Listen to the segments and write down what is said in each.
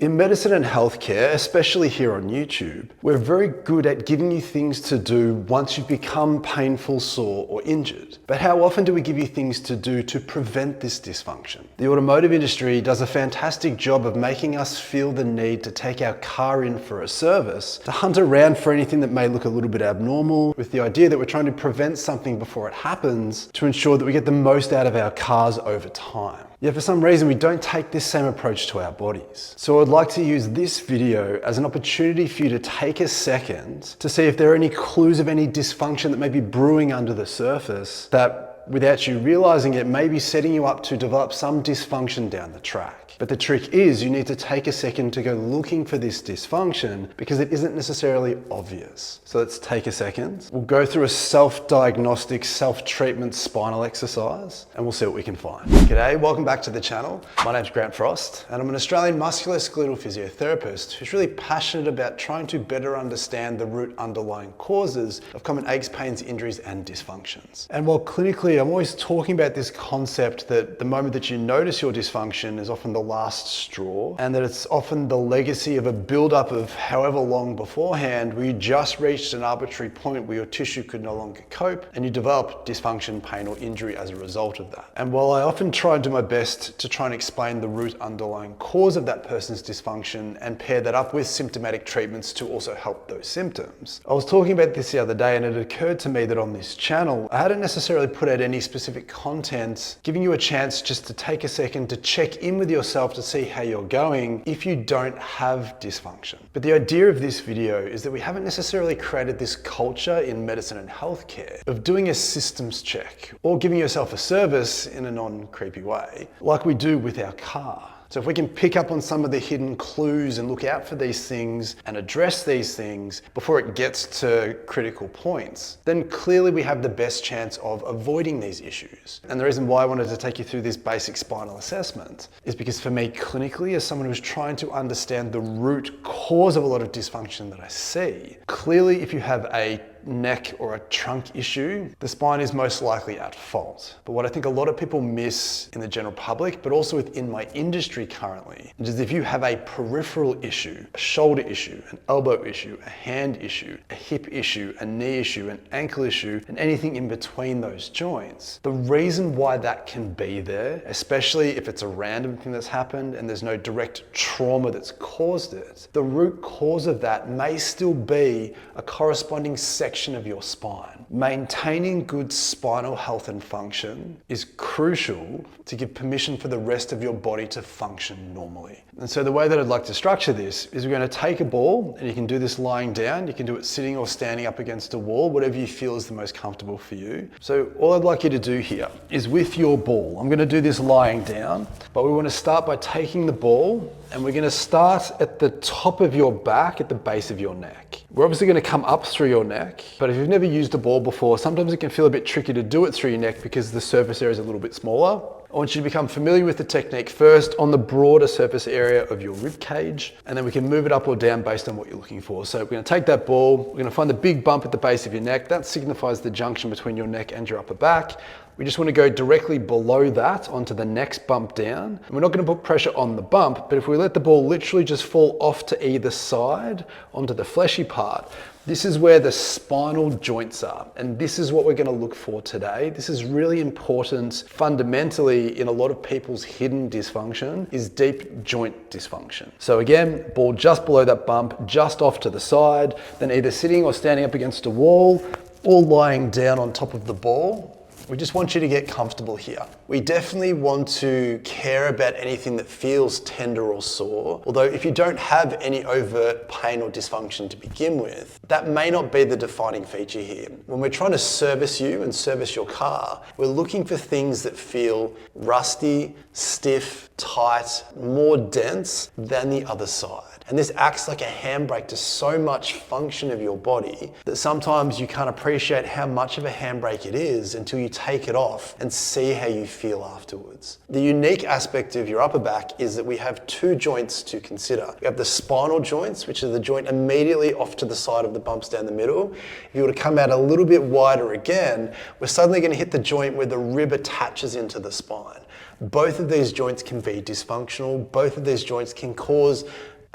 In medicine and healthcare, especially here on YouTube, we're very good at giving you things to do once you've become painful, sore, or injured. But how often do we give you things to do to prevent this dysfunction? The automotive industry does a fantastic job of making us feel the need to take our car in for a service, to hunt around for anything that may look a little bit abnormal, with the idea that we're trying to prevent something before it happens to ensure that we get the most out of our cars over time. Yet for some reason, we don't take this same approach to our bodies. So I'd like to use this video as an opportunity for you to take a second to see if there are any clues of any dysfunction that may be brewing under the surface that, without you realizing it, may be setting you up to develop some dysfunction down the track. But the trick is you need to take a second to go looking for this dysfunction because it isn't necessarily obvious. So let's take a second. We'll go through a self-diagnostic, self-treatment spinal exercise and we'll see what we can find. G'day, welcome back to the channel. My name's Grant Frost and I'm an Australian musculoskeletal physiotherapist who's really passionate about trying to better understand the root underlying causes of common aches, pains, injuries and dysfunctions. And while clinically I'm always talking about this concept that the moment that you notice your dysfunction is often the last straw, and that it's often the legacy of a build-up of however long beforehand where you just reached an arbitrary point where your tissue could no longer cope and you develop dysfunction, pain or injury as a result of that. And while I often try and do my best to try and explain the root underlying cause of that person's dysfunction and pair that up with symptomatic treatments to also help those symptoms, I was talking about this the other day and it occurred to me that on this channel I hadn't necessarily put out any specific content giving you a chance just to take a second to check in with yourself to see how you're going if you don't have dysfunction. But the idea of this video is that we haven't necessarily created this culture in medicine and healthcare of doing a systems check or giving yourself a service in a non-creepy way like we do with our car. So if we can pick up on some of the hidden clues and look out for these things and address these things before it gets to critical points, then clearly we have the best chance of avoiding these issues. And the reason why I wanted to take you through this basic spinal assessment is because for me clinically, as someone who's trying to understand the root cause of a lot of dysfunction that I see, clearly if you have a neck or a trunk issue, the spine is most likely at fault. But what I think a lot of people miss in the general public, but also within my industry currently, is if you have a peripheral issue, a shoulder issue, an elbow issue, a hand issue, a hip issue, a knee issue, an ankle issue, and anything in between those joints, the reason why that can be there, especially if it's a random thing that's happened and there's no direct trauma that's caused it, the root cause of that may still be a corresponding section of your spine. Maintaining good spinal health and function is crucial to give permission for the rest of your body to function normally. And so the way that I'd like to structure this is we're going to take a ball, and you can do this lying down, you can do it sitting or standing up against a wall, whatever you feel is the most comfortable for you. So all I'd like you to do here is with your ball, I'm going to do this lying down, but we want to start by taking the ball and we're going to start at the top of your back at the base of your neck. We're obviously going to come up through your neck, but if you've never used a ball before, sometimes it can feel a bit tricky to do it through your neck because the surface area is a little bit smaller. I want you to become familiar with the technique first on the broader surface area of your rib cage, and then we can move it up or down based on what you're looking for. So we're going to take that ball, we're going to find the big bump at the base of your neck. That signifies the junction between your neck and your upper back. We just want to go directly below that onto the next bump down. And we're not going to put pressure on the bump, but if we let the ball literally just fall off to either side onto the fleshy part, this is where the spinal joints are. And this is what we're going to look for today. This is really important fundamentally in a lot of people's hidden dysfunction is deep joint dysfunction. So again, ball just below that bump, just off to the side, then either sitting or standing up against a wall or lying down on top of the ball. We just want you to get comfortable here. We definitely want to care about anything that feels tender or sore, although if you don't have any overt pain or dysfunction to begin with, that may not be the defining feature here. When we're trying to service you and service your car, we're looking for things that feel rusty, stiff, tight, more dense than the other side. And this acts like a handbrake to so much function of your body that sometimes you can't appreciate how much of a handbrake it is until you take it off and see how you feel afterwards. The unique aspect of your upper back is that we have two joints to consider. We have the spinal joints, which is the joint immediately off to the side of the bumps down the middle. If you were to come out a little bit wider again, we're suddenly going to hit the joint where the rib attaches into the spine. Both of these joints can be dysfunctional. Both of these joints can cause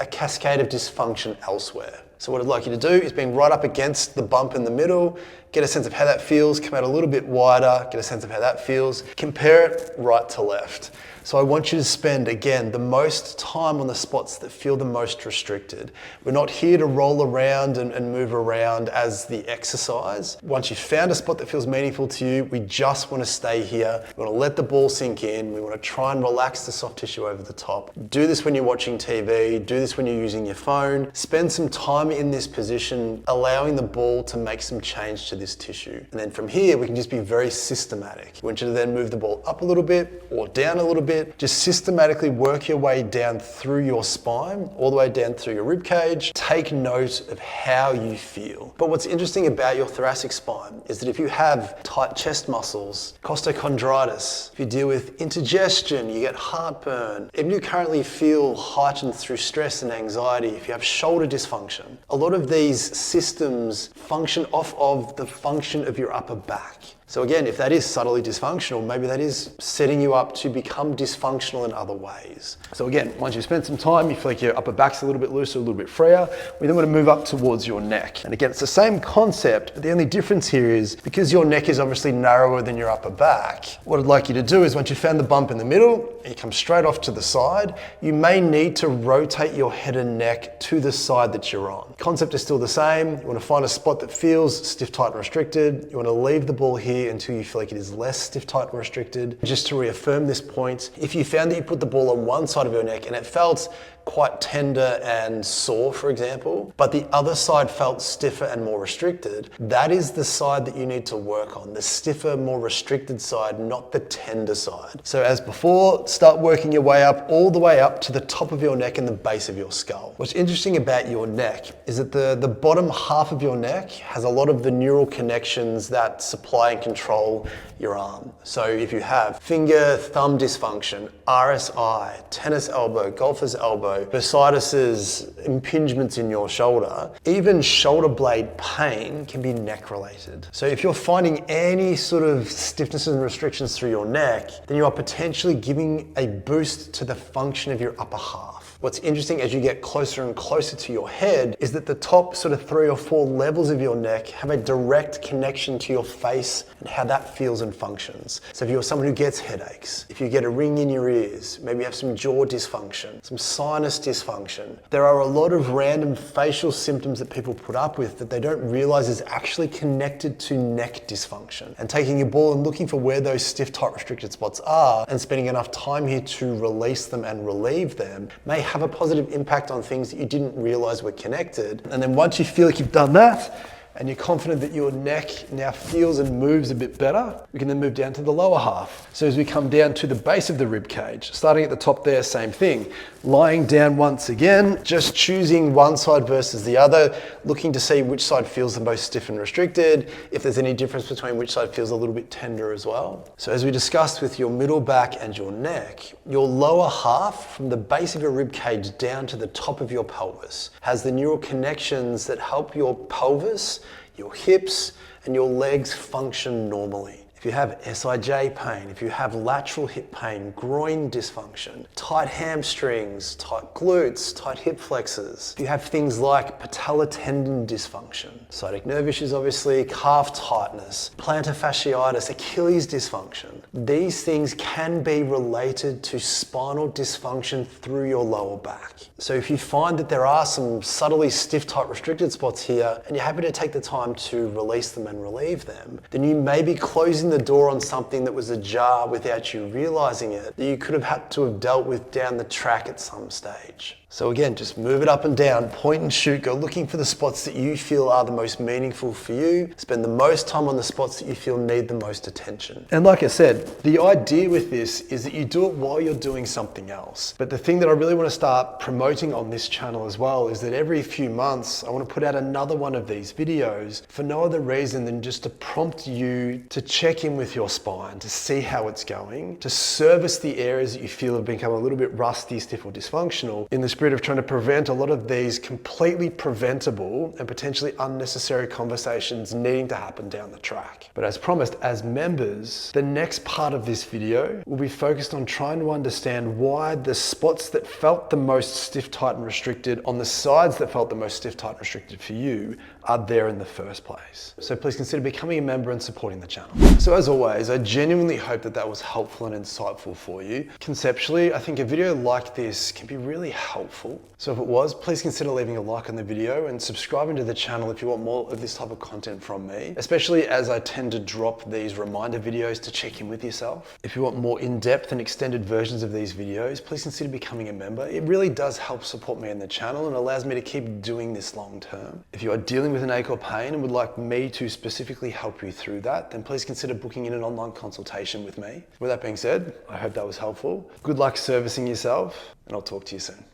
a cascade of dysfunction elsewhere. So what I'd like you to do is being right up against the bump in the middle, get a sense of how that feels, come out a little bit wider, get a sense of how that feels, compare it right to left. So I want you to spend, again, the most time on the spots that feel the most restricted. We're not here to roll around and move around as the exercise. Once you've found a spot that feels meaningful to you, we just want to stay here. We want to let the ball sink in. We want to try and relax the soft tissue over the top. Do this when you're watching TV. Do this when you're using your phone. Spend some time in this position, allowing the ball to make some change to this tissue. And then from here, we can just be very systematic. We want you to then move the ball up a little bit or down a little bit. Just systematically work your way down through your spine, all the way down through your rib cage. Take note of how you feel. But what's interesting about your thoracic spine is that if you have tight chest muscles, costochondritis, if you deal with indigestion, you get heartburn, if you currently feel heightened through stress and anxiety, if you have shoulder dysfunction, a lot of these systems function off of the function of your upper back. So again, if that is subtly dysfunctional, maybe that is setting you up to become dysfunctional in other ways. So again, once you spend some time, you feel like your upper back's a little bit looser, a little bit freer, we then want to move up towards your neck. And again, it's the same concept, but the only difference here is because your neck is obviously narrower than your upper back, what I'd like you to do is once you found the bump in the middle, and you come straight off to the side, you may need to rotate your head and neck to the side that you're on. Concept is still the same. You want to find a spot that feels stiff, tight, and restricted. You want to leave the ball here until you feel like it is less stiff, tight, and restricted. Just to reaffirm this point, if you found that you put the ball on one side of your neck and it felt quite tender and sore, for example, but the other side felt stiffer and more restricted, that is the side that you need to work on, the stiffer, more restricted side, not the tender side. So as before, start working your way up, all the way up to the top of your neck and the base of your skull. What's interesting about your neck is that the bottom half of your neck has a lot of the neural connections that supply and control your arm. So if you have finger, thumb dysfunction, RSI, tennis elbow, golfer's elbow, bursitis, impingements in your shoulder, even shoulder blade pain can be neck related. So if you're finding any sort of stiffness and restrictions through your neck, then you are potentially giving a boost to the function of your upper half. What's interesting as you get closer and closer to your head is that the top sort of 3 or 4 levels of your neck have a direct connection to your face and how that feels and functions. So if you're someone who gets headaches, if you get a ring in your ears, maybe you have some jaw dysfunction, some sinus dysfunction, there are a lot of random facial symptoms that people put up with that they don't realize is actually connected to neck dysfunction. And taking your ball and looking for where those stiff, tight, restricted spots are and spending enough time here to release them and relieve them may have a positive impact on things that you didn't realize were connected. And then once you feel like you've done that, and you're confident that your neck now feels and moves a bit better, we can then move down to the lower half. So as we come down to the base of the rib cage, starting at the top there, same thing. Lying down once again, just choosing one side versus the other, looking to see which side feels the most stiff and restricted, if there's any difference between which side feels a little bit tender as well. So as we discussed with your middle back and your neck, your lower half from the base of your rib cage down to the top of your pelvis has the neural connections that help your pelvis, your hips, and your legs function normally. If you have SIJ pain, if you have lateral hip pain, groin dysfunction, tight hamstrings, tight glutes, tight hip flexors, if you have things like patellar tendon dysfunction, sciatic nerve issues obviously, calf tightness, plantar fasciitis, Achilles dysfunction, these things can be related to spinal dysfunction through your lower back. So if you find that there are some subtly stiff, tight, restricted spots here, and you're happy to take the time to release them and relieve them, then you may be closing the door on something that was ajar without you realizing it, that you could have had to have dealt with down the track at some stage. So again, just move it up and down, point and shoot, go looking for the spots that you feel are the most meaningful for you, spend the most time on the spots that you feel need the most attention. And like I said, the idea with this is that you do it while you're doing something else. But the thing that I really want to start promoting on this channel as well is that every few months, I want to put out another one of these videos for no other reason than just to prompt you to check in with your spine, to see how it's going, to service the areas that you feel have become a little bit rusty, stiff, or dysfunctional in this spirit of trying to prevent a lot of these completely preventable and potentially unnecessary conversations needing to happen down the track. But as promised, as members, the next part of this video will be focused on trying to understand why the spots that felt the most stiff, tight, and restricted on the sides that felt the most stiff, tight, and restricted for you are there in the first place. So please consider becoming a member and supporting the channel. So as always, I genuinely hope that that was helpful and insightful for you. Conceptually, I think a video like this can be really helpful. So if it was, please consider leaving a like on the video and subscribing to the channel if you want more of this type of content from me, especially as I tend to drop these reminder videos to check in with yourself. If you want more in-depth and extended versions of these videos, please consider becoming a member. It really does help support me in the channel and allows me to keep doing this long term. If you are dealing with an ache or pain and would like me to specifically help you through that, then please consider booking in an online consultation with me. With that being said, I hope that was helpful. Good luck servicing yourself, and I'll talk to you soon.